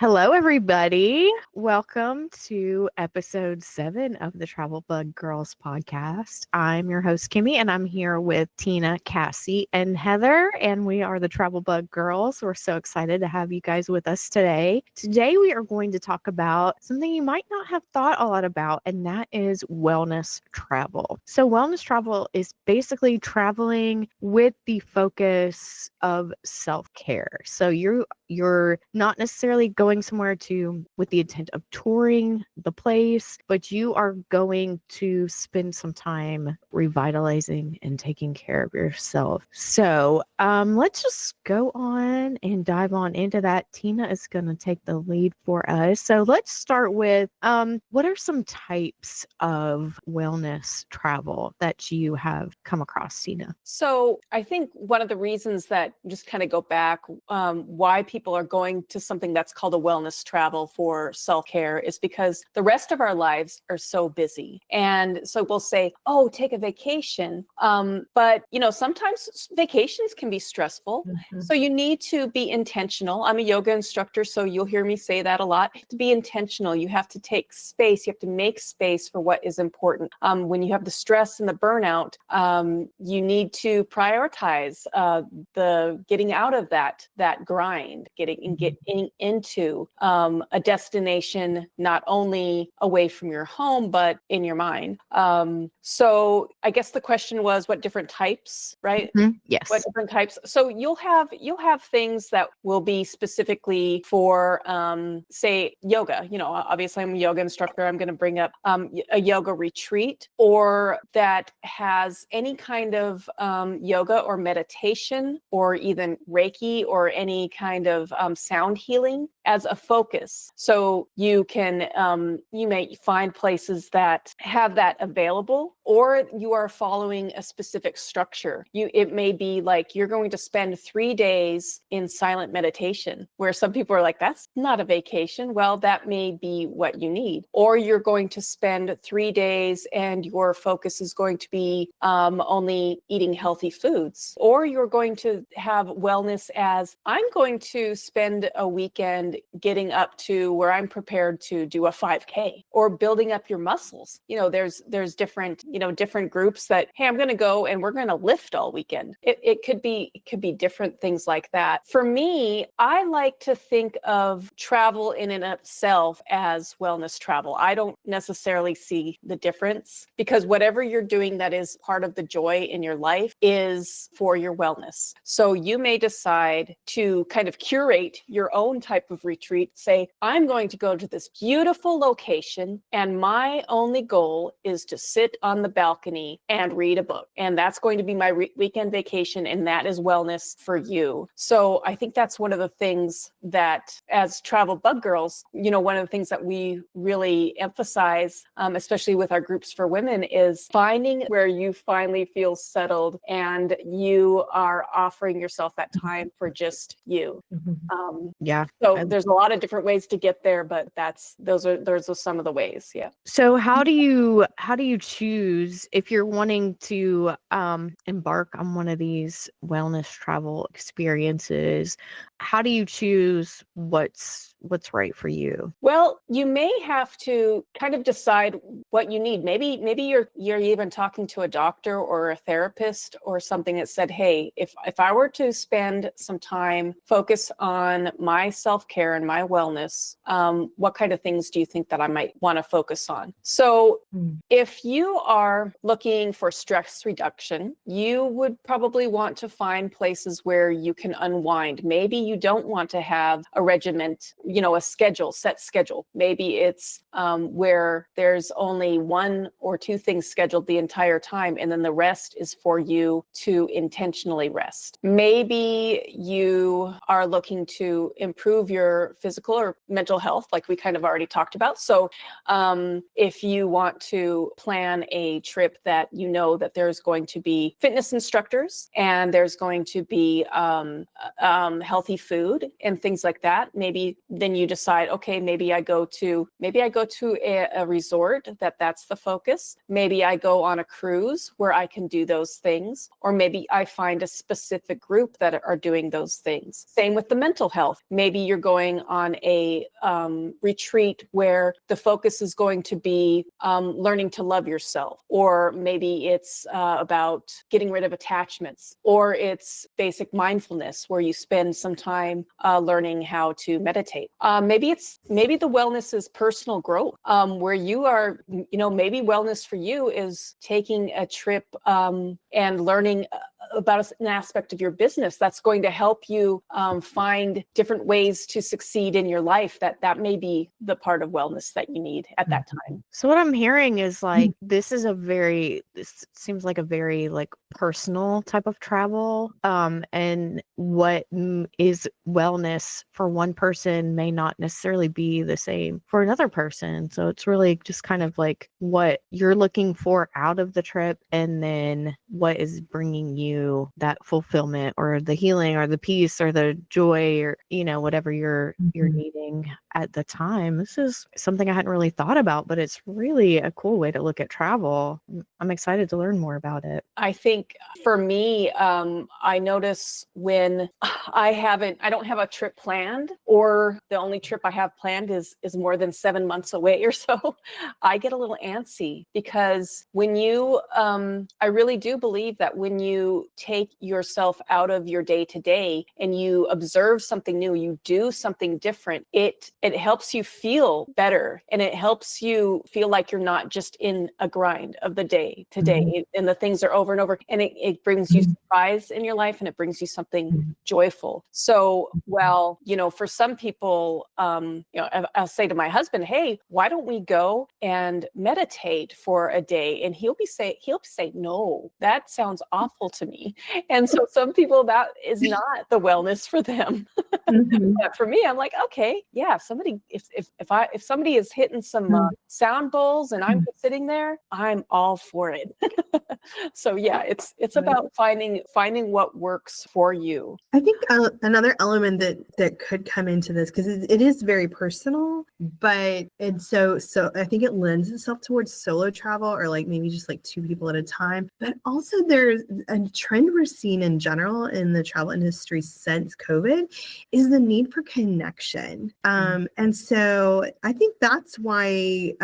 Hello, everybody. Welcome to episode 7 of the Travel Bug Girls podcast. I'm your host, Kimmy, and I'm here with Tina, Cassie, and Heather, and we are the Travel Bug Girls. We're so excited to have you guys with us today. Today, we are going to talk about something you might not have thought a lot about, and that is wellness travel. So, wellness travel is basically traveling with the focus of self-care. So, you're not necessarily going somewhere with the intent of touring the place, but you are going to spend some time revitalizing and taking care of yourself. So let's just go on and dive on into that. Tina is going to take the lead for us. So let's start with what are some types of wellness travel that you have come across, Tina? So I think one of the reasons that just kind of go back, why people are going to something that's called a wellness travel for self-care is because the rest of our lives are so busy. And so we'll say, oh, take a vacation. But sometimes vacations can be stressful. Mm-hmm. So you need to be intentional. I'm a yoga instructor, so you'll hear me say that a lot. To be intentional, you have to take space. You have to make space for what is important. When you have the stress and the burnout, you need to prioritize the getting out of that grind, getting into a destination not only away from your home but in your mind. So I guess the question was, what different types, right? Mm-hmm. Yes. What different types? So you'll have things that will be specifically for, say, yoga. Obviously I'm a yoga instructor. I'm going to bring up a yoga retreat, or that has any kind of yoga or meditation, or even Reiki, or any kind of sound healing as a focus. So you may find places that have that available, or you are following a specific structure. It may be like you're going to spend 3 days in silent meditation, where some people are like, that's not a vacation. Well, that may be what you need. Or you're going to spend 3 days and your focus is going to be only eating healthy foods. Or you're going to have wellness as, I'm going to spend a weekend getting up to where I'm prepared to do a 5K, or building up your muscles. There's different groups that, hey, I'm going to go and we're going to lift all weekend. It could be different things like that. For me, I like to think of travel in and of itself as wellness travel. I don't necessarily see the difference, because whatever you're doing that is part of the joy in your life is for your wellness. So you may decide to kind of curate your own type of retreat. Say, I'm going to go to this beautiful location, and my only goal is to sit on the balcony and read a book. And that's going to be my weekend vacation, and that is wellness for you. So I think that's one of the things that, as Travel Bug Girls, one of the things that we really emphasize, especially with our groups for women, is finding where you finally feel settled and you are offering yourself that time for just you. Yeah. So there's a lot of different ways to get there, but those are some of the ways. Yeah. So how do you choose if you're wanting to embark on one of these wellness travel experiences? How do you choose what's right for you? Well, you may have to kind of decide what you need. Maybe you're even talking to a doctor or a therapist or something that said, hey, if I were to spend some time focus on my self-care and my wellness, what kind of things do you think that I might want to focus on? So if you are looking for stress reduction, you would probably want to find places where you can unwind. Maybe you don't want to have a regiment, a set schedule. Maybe it's where there's only 1 or 2 things scheduled the entire time, and then the rest is for you to intentionally rest. Maybe you are looking to improve your physical or mental health, like we kind of already talked about. So if you want to plan a trip that that there's going to be fitness instructors and there's going to be healthy food and things like that. Maybe then you decide, okay, maybe I go to a resort that's the focus. Maybe I go on a cruise where I can do those things, or maybe I find a specific group that are doing those things. Same with the mental health. Maybe you're going on a retreat where the focus is going to be learning to love yourself, or maybe it's about getting rid of attachments, or it's basic mindfulness where you spend some time learning how to meditate. Maybe the wellness is personal growth, where you are, maybe wellness for you is taking a trip and learning about an aspect of your business that's going to help you find different ways to succeed in your life. That may be the part of wellness that you need at that time. So what I'm hearing is like this seems like a very like personal type of travel, and what is wellness for one person may not necessarily be the same for another person. So it's really just kind of like what you're looking for out of the trip, and then what is bringing you that fulfillment or the healing or the peace or the joy, or whatever you're needing at the time. This is something I hadn't really thought about, but it's really a cool way to look at travel. I'm excited to learn more about it. I think for me, I notice when I don't have a trip planned, or the only trip I have planned is more than 7 months away or so, I get a little antsy, because when you, I really do believe that when you take yourself out of your day to day and you observe something new, you do something different, it helps you feel better, and it helps you feel like you're not just in a grind of the day to day, and the things are over and over, and it brings you surprise in your life, and it brings you something joyful. So, well, for some people, I'll say to my husband, hey, why don't we go and meditate for a day? And he'll say, no, that sounds awful to me. And so some people, that is not the wellness for them. But for me, I'm like, okay, yeah, if somebody is hitting some sound bowls and I'm just sitting there, I'm all for it. So yeah, it's about finding what works for you. I think another element that could come into this, because it is very personal, but it's so I think it lends itself towards solo travel, or like maybe just like two people at a time. But also there's a trend we're seeing in general in the travel industry since COVID is the need for connection. And so I think that's why,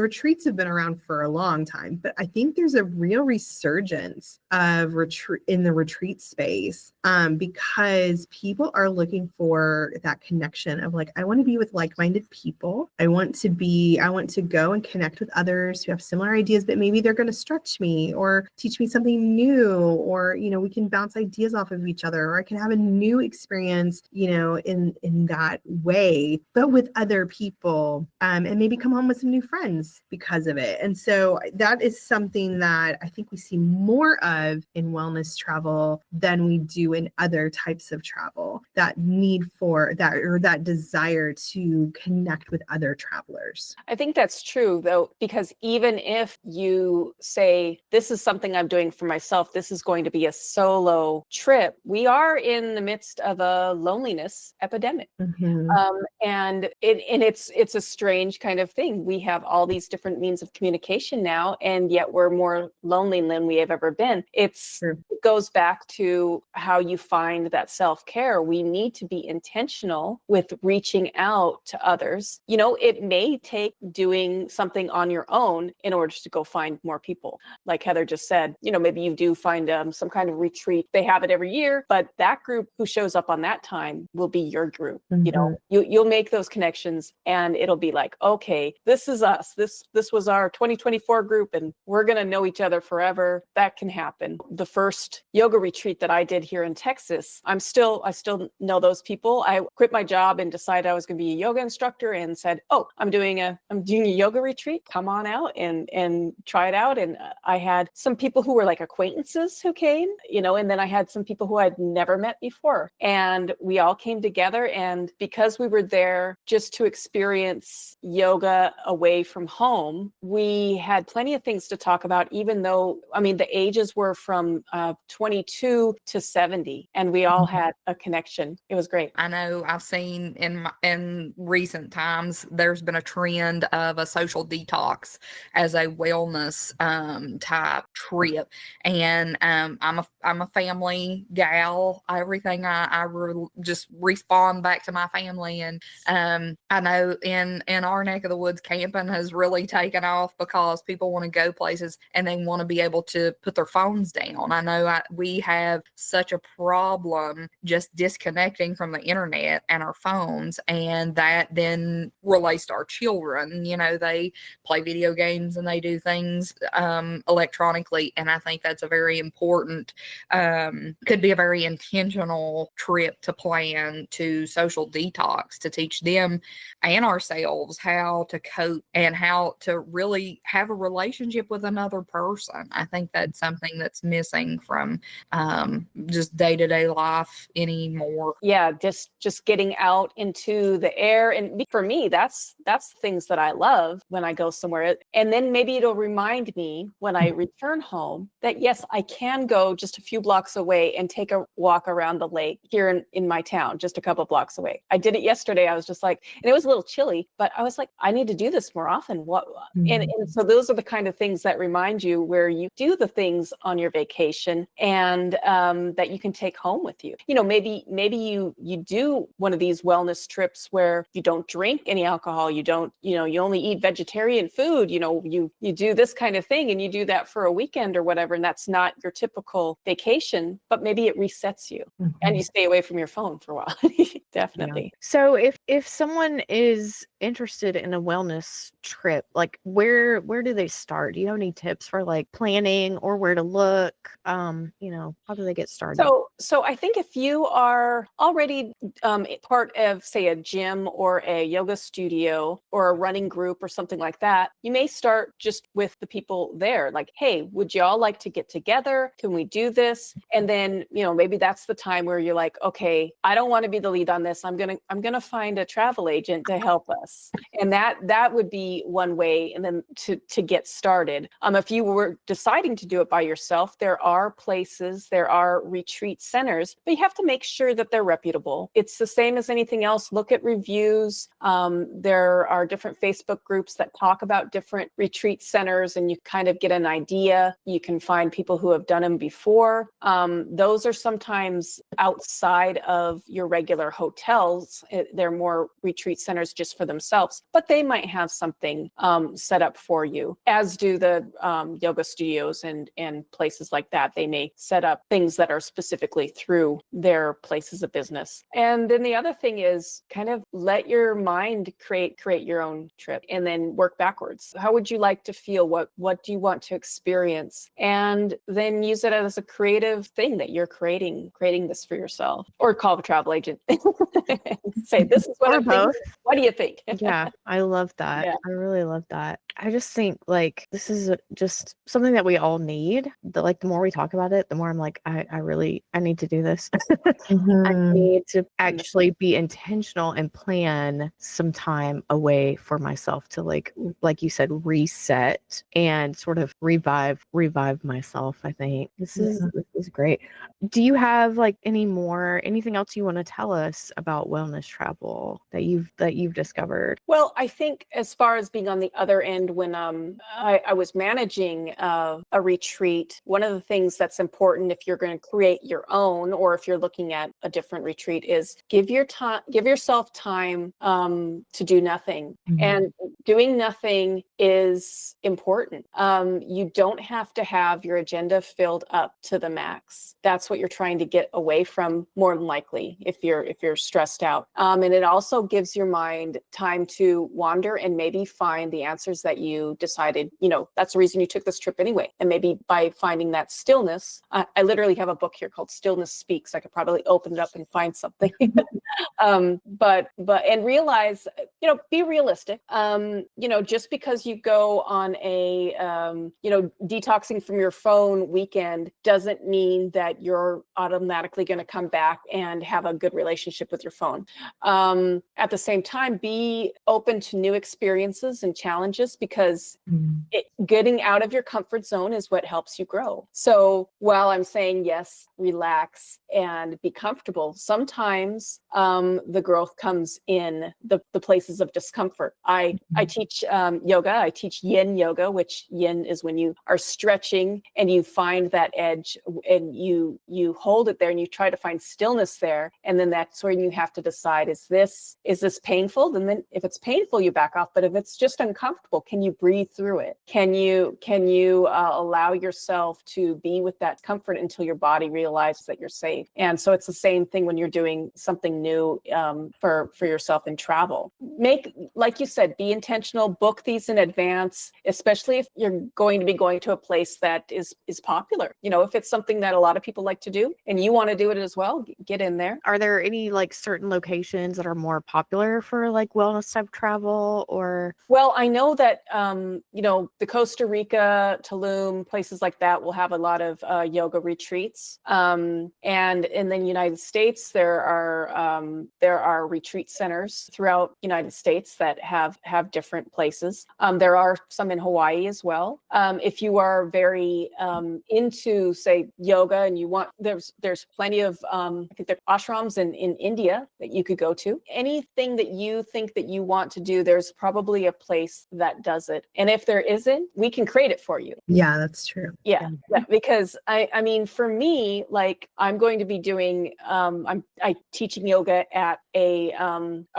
retreats have been around for a long time, but I think there's a real resurgence of retreat in the retreat space, because people are looking for that connection of like, I want to be with like-minded people. I want to go and connect with others who have similar ideas, but maybe they're going to stretch me or teach me something new, or, we can bounce ideas off of each other, or I can have a new experience, in that way, but with other people, and maybe come home with some new friends because of it. And so that is something that I think we see more of in wellness travel than we do in other types of travel, that need for that, or that desire to connect with other travelers. I think that's true, though, because even if you say, this is something I'm doing for myself, this is going to be a solo trip, we are in the midst of a loneliness epidemic. And it's a strange kind of thing. We have all these different means of communication now, and yet we're more lonely than we have ever been. It goes back to how you find that self-care. We need to be intentional with reaching out to others. It may take doing something on your own in order to go find more people. Like Heather just said, maybe you do find some kind of retreat. They have it every year, but that group who shows up on that time will be your group. You'll make those connections, and it'll be like, okay, this is us. This was our 2024 group, and we're going to know each other forever. That can happen. The first yoga retreat that I did here in Texas, I still know those people. I quit my job and decided I was going to be a yoga instructor, and said, oh, I'm doing a yoga retreat. Come on out and try it out. And I had some people who were like acquaintances who came, and then I had some people who I'd never met before, and we all came together. And because we were there there just to experience yoga away from home, we had plenty of things to talk about, even though, I mean, the ages were from 22 to 70, and we all had a connection. It was great. I know I've seen in recent times there's been a trend of a social detox as a wellness type trip, and I'm a family gal. Everything just respond back to my family, and I know in our neck of the woods, camping has really taken off because people want to go places and they want to be able to put their phones down. I know we have such a problem just disconnecting from the internet and our phones, and that then relates to our children. You know, they play video games and they do things electronically, and I think that's a very important, could be a very intentional trip to plan to social detox, to teach them and ourselves how to cope and how to really have a relationship with another person. I think that's something that's missing from just day-to-day life anymore. Yeah, just getting out into the air. And for me, that's things that I love when I go somewhere. And then maybe it'll remind me when I return home that yes, I can go just a few blocks away and take a walk around the lake here in my town, just a couple blocks away. I did it yesterday. I was just like, and it was a little chilly, but I was like, I need to do this more often. And so those are the kind of things that remind you where you do the things on your vacation, and that you can take home with you. You know, maybe you do one of these wellness trips where you don't drink any alcohol, you don't, you only eat vegetarian food, you do this kind of thing, and you do that for a weekend or whatever, and that's not your typical vacation, but maybe it resets you and you stay away from your phone for a while. Definitely. Yeah. So if someone is interested in a wellness trip, like where do they start? Do you have any tips for like planning or where to look? How do they get started? So I think if you are already part of, say, a gym or a yoga studio or a running group or something like that, you may start just with the people there. Like, hey, would you all like to get together? Can we do this? And then, maybe that's the time where you're like, okay, I don't want to be the lead on this. I'm gonna find a travel agent to help us. And that would be one way. And then to get started. If you were deciding to do it by yourself, there are places, there are retreat centers, but you have to make sure that they're reputable. It's the same as anything else. Look at reviews. There are different Facebook groups that talk about different retreat centers, and you kind of get an idea. You can find people who have done them before. Those are sometimes outside of your regular hotels. They're more retreat centers just for themselves, but they might have something set up for you, as do the yoga studios and places like that. They may set up things that are specifically through their places of business. And then the other thing is kind of let your mind create your own trip, and then work backwards. How would you like to feel? What do you want to experience? And then use it as a creative thing that you're creating this for yourself, or call a travel agent. Say, this is what I'm thinking. What do you think? Yeah, I love that. Yeah. I really love that. I just think like this is just something that we all need. The more we talk about it, the more I'm like, I need to do this. I need to actually be intentional and plan some time away for myself to like you said, reset and sort of revive myself. I think this is great. Do you have like anything else you want to tell us about wellness travel that you've discovered? Well, I think as far as being on the other end, when I was managing a retreat, one of the things that's important if you're going to create your own, or if you're looking at a different retreat, is give yourself time to do nothing. And doing nothing is important. You don't have to have your agenda filled up to the max. That's what you're trying to get away from, more than likely, if you're stressed out. And it also gives your mind time to wander and maybe find the answers that you decided, that's the reason you took this trip anyway. And maybe by finding that stillness, I literally have a book here called Stillness Speaks. I could probably open it up and find something. But realize, be realistic. Just because you go on a, detoxing from your phone weekend doesn't mean that you're automatically going to come back and have a good relationship with your phone. At the same time, be open to new experiences and challenges, because getting out of your comfort zone is what helps you grow. So while I'm saying yes, relax and be comfortable, sometimes the growth comes in the places of discomfort. I teach yoga. I teach yin yoga, which yin is when you are stretching and you find that edge and you hold it there and you try to find stillness there. And then that's where you have to decide, is this painful? And then if it's painful, you back off. But if it's just uncomfortable, can you breathe through it? Can you allow yourself to be with that comfort until your body realizes that you're safe? And so it's the same thing when you're doing something new for yourself in travel. Like you said, be intentional, book these in advance, especially if you're going to be going to a place that is popular. If it's something that a lot of people like to do and you want to do it as well, get in there. Are there any like certain locations that are more popular for like wellness type travel, or? Well, I know that, the Costa Rica, Tulum, places like that will have a lot of yoga retreats. And in the United States, there are retreat centers throughout the United States that have different places. There are some in Hawaii as well. If you are very into, say, yoga, and you want, there's plenty of, I think there are ashrams in India that you could go to. Anything that you think that you want to do, there's probably a place that does it. And if there isn't, we can create it for you. Yeah, that's true. Yeah, because I mean, for me, like, I'm going to be doing, I'm teaching yoga at a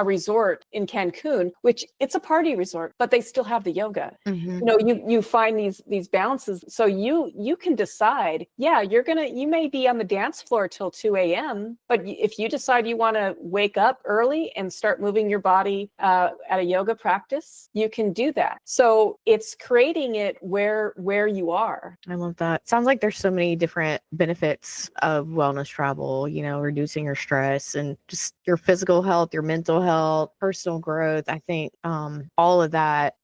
resort in Cancun, which it's a party resort, but they still have the yoga. You find these balances, so you can decide. Yeah, you may be on the dance floor till 2 a.m., but if you decide you want to wake up early and start moving your body at a yoga practice, you can do that. So it's creating it where you are. I love that. Sounds like there's so many different benefits of wellness travel, reducing your stress and just your physical health, your mental health, personal growth. I think all of that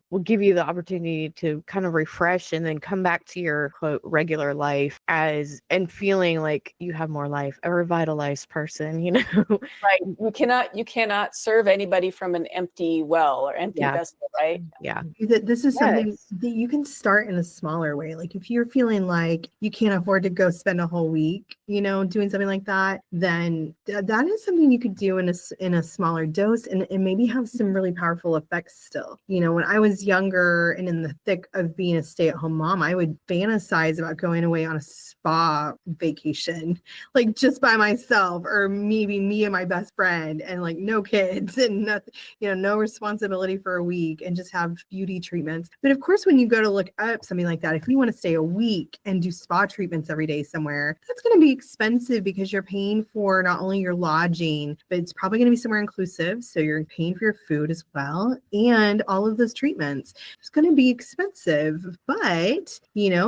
will give you the opportunity to kind of refresh and then come back to your quote regular life and feeling like you have more life, a revitalized person, Right. You cannot serve anybody from an empty well or empty vessel, right? Yeah. This is something that you can start in a smaller way. Like if you're feeling like you can't afford to go spend a whole week, doing something like that, then that is something you could do in a smaller dose and maybe have some really powerful effects still. When I was younger and in the thick of being a stay-at-home mom, I would fantasize about going away on a spa vacation, like just by myself, or maybe me and my best friend, and like no kids and nothing, no responsibility for a week, and just have beauty treatments. But of course, when you go to look up something like that, if you want to stay a week and do spa treatments every day somewhere, that's going to be expensive because you're paying for not only your lodging, but it's probably going to be somewhere inclusive. So you're paying for your food as well. And all of those treatments, it's going to be expensive. But,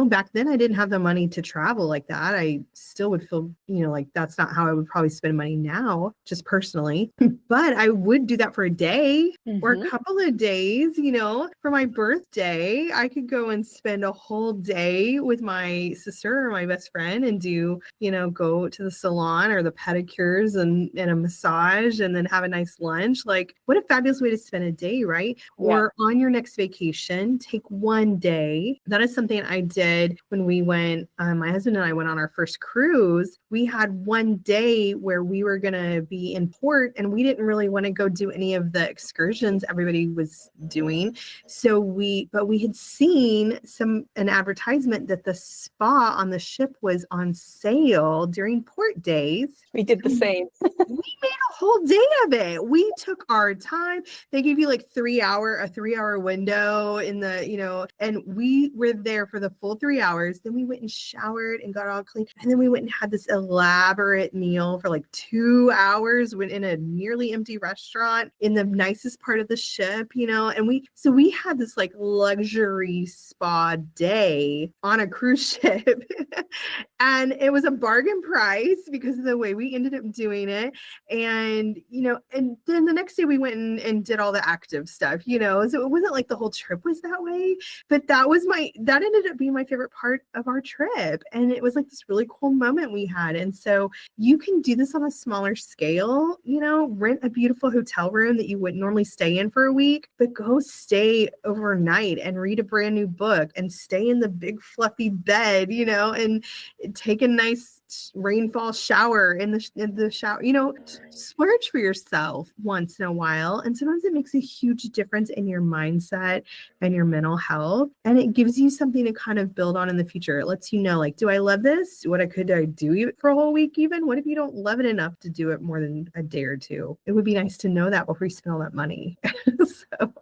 back then I didn't have the money to travel like that. I still would feel, like that's not how I would probably spend money now, just personally. But I would do that for a day or a couple of days, for my birthday. I could go and spend a whole day with my sister or my best friend and do, go to the salon or the pedicures and a massage and then have a nice lunch. Like, what a fabulous way to spend a day, right? Yeah. Or on your next vacation, take one day. That is something I did when we went, my husband and I went on our first cruise. We had one day where we were going to be in port and we didn't really want to go do any of the excursions everybody was doing. So we had seen an advertisement that the spa on the ship was on sale during port days. We did the same. We made a whole day of it. We took our time. They gave you like a 3-hour window in the, and we were there for the full 3 hours. Then we went and showered showered and got all clean. And then we went and had this elaborate meal for like 2 hours, went in a nearly empty restaurant in the nicest part of the ship, and we had this like luxury spa day on a cruise ship. And it was a bargain price because of the way we ended up doing it. And, and then the next day we went and did all the active stuff, so it wasn't like the whole trip was that way, but that ended up being my favorite part of our trip. And it was like this really cool moment we had. And so you can do this on a smaller scale, rent a beautiful hotel room that you wouldn't normally stay in for a week, but go stay overnight and read a brand new book and stay in the big fluffy bed, and take a nice rainfall shower in the shower, splurge for yourself once in a while. And sometimes it makes a huge difference in your mindset and your mental health. And it gives you something to kind of build on in the future. It lets you know, like, do I love this? Could I do it for a whole week even? What if you don't love it enough to do it more than a day or two? It would be nice to know that before you spend all that money. So.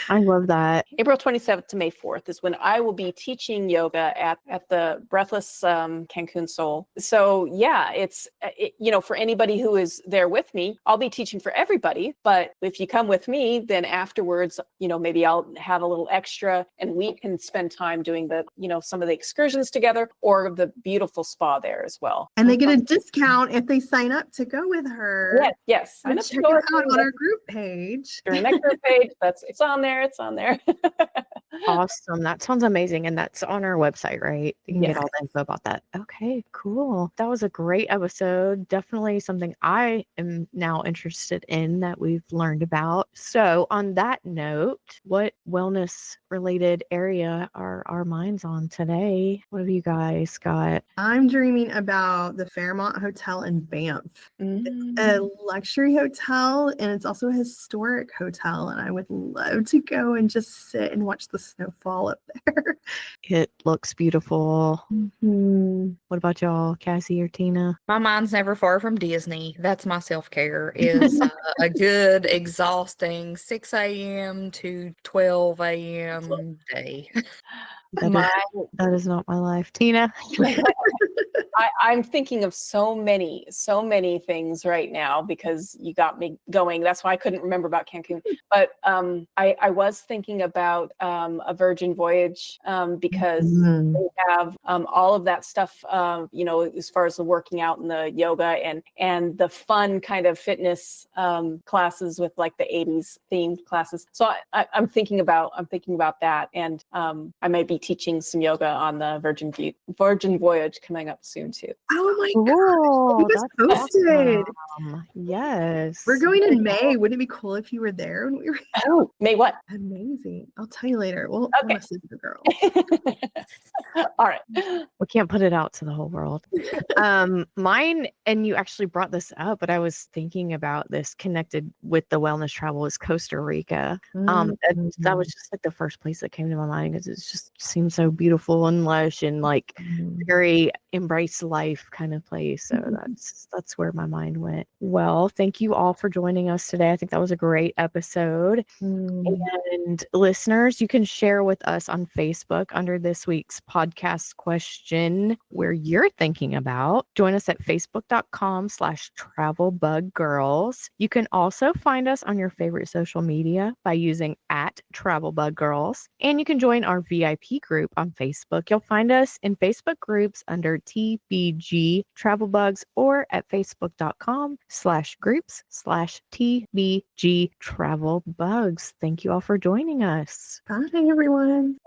I love that. April 27th to May 4th is when I will be teaching yoga at the Breathless Cancun Soul. So yeah, it's, for anybody who is there with me, I'll be teaching for everybody. But if you come with me, then afterwards, maybe I'll have a little extra and we can spend time doing the, some of the excursions together or the beautiful spa there as well. And they get a discount if they sign up to go with her. Yes. Sign up to go out on our group page. During that group page, it's on there. It's on there. Awesome. That sounds amazing. And that's on our website, right? You can get all the info about that. Okay, cool. That was a great episode. Definitely something I am now interested in that we've learned about. So on that note, what wellness related area are our minds on today? What have you guys got? I'm dreaming about the Fairmont Hotel in Banff. It's a luxury hotel and it's also a historic hotel. And I would love to go and just sit and watch the snowfall up there. It looks beautiful. Mm-hmm. What about y'all, Cassie or Tina? My mind's never far from Disney. That's my self-care is a good, exhausting 6 a.m. to 12 a.m. day. That is not my life. Tina? I'm thinking of so many things right now because you got me going. That's why I couldn't remember about Cancun. But I was thinking about a Virgin Voyage because they have all of that stuff, as far as the working out and the yoga and the fun kind of fitness classes with like the 80s themed classes. So I'm thinking about that, and I might be teaching some yoga on the Virgin Voyage coming up soon too. Oh my Cool. God. You guys posted. Awesome. Yes. We're going in May. Wouldn't it be cool if you were there when we were? Oh, May what? Amazing. I'll tell you later. We'll message the girl. All right. We can't put it out to the whole world. Mine, and you actually brought this up, but I was thinking about this connected with the wellness travel, is Costa Rica. That was just like the first place that came to my mind because it just seems so beautiful and lush and like very embrace life kind of place. So that's where my mind went. Well, thank you all for joining us today. I think that was a great episode. And listeners, you can share with us on Facebook under this week's podcast question where you're thinking about. Join us at facebook.com/travelbuggirls. You can also find us on your favorite social media by using @travelbuggirls. And you can join our VIP group on Facebook. You'll find us in Facebook groups under TBG Travel Bugs or at facebook.com/groups/TBG Travel Bugs. Thank you all for joining us. Bye, everyone.